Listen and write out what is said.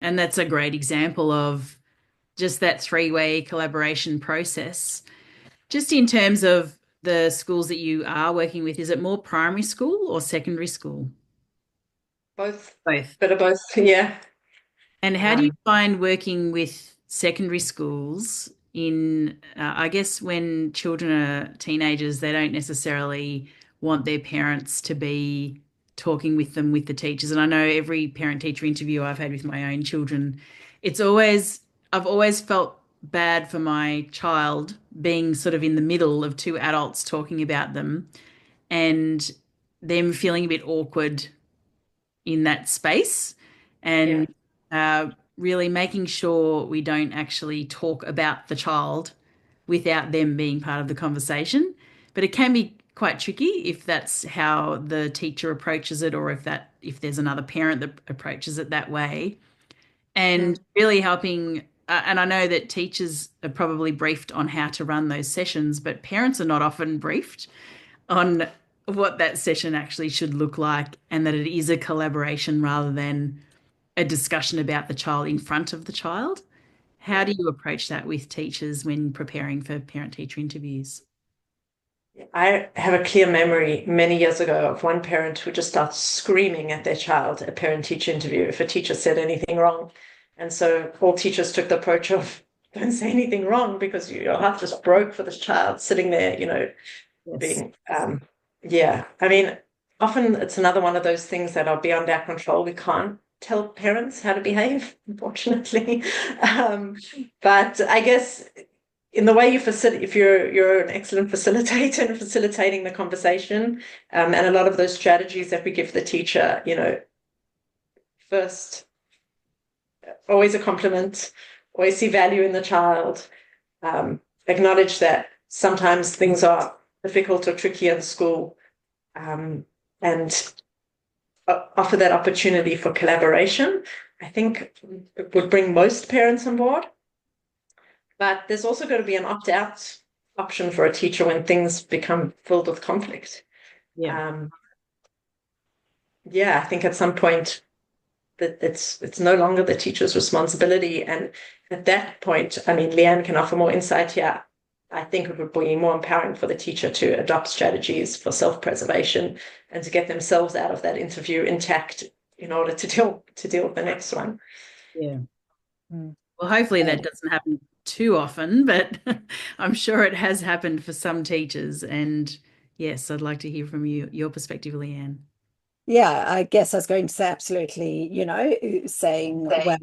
And that's a great example of just that three-way collaboration process. Just in terms of the schools that you are working with, is it more primary school or secondary school? Both, Both. bit of both. Yeah. And how do you Um, find working with secondary schools in, I guess, when children are teenagers, they don't necessarily want their parents to be talking with them with the teachers. And I know every parent-teacher interview I've had with my own children, it's always, I've always felt bad for my child being sort of in the middle of two adults talking about them and them feeling a bit awkward in that space yeah. and really making sure we don't actually talk about the child without them being part of the conversation. But it can be quite tricky if that's how the teacher approaches it, or if there's another parent that approaches it that way. And Mm. really helping, and I know that teachers are probably briefed on how to run those sessions, but parents are not often briefed on what that session actually should look like, and that it is a collaboration rather than a discussion about the child in front of the child. How Yeah. do you approach that with teachers when preparing for parent-teacher interviews? I have a clear memory many years ago of one parent who just started screaming at their child at parent-teacher interview if a teacher said anything wrong. And so all teachers took the approach of don't say anything wrong because your heart just broke for this child sitting there, Yes. being, yeah. I mean, often it's another one of those things that are beyond our control. We can't tell parents how to behave, unfortunately. Um, but I guess in the way you facilitate, if you're an excellent facilitator in facilitating the conversation, and a lot of those strategies that we give the teacher, first, always a compliment, always see value in the child, acknowledge that sometimes things are difficult or tricky in school, um, and offer that opportunity for collaboration. I think it would bring most parents on board. But there's also got to be an opt-out option for a teacher when things become filled with conflict. Yeah. Um, yeah, I think at some point that it's no longer the teacher's responsibility. And at that point, I mean, Lianne can offer more insight here. I think it would be more empowering for the teacher to adopt strategies for self-preservation and to get themselves out of that interview intact in order to deal with the next one. Yeah. Mm. Well, hopefully Um, that doesn't happen too often, but I'm sure it has happened for some teachers. And yes, I'd like to hear from you, your perspective, Leanne. Yeah, I guess I was going to say absolutely, saying, well,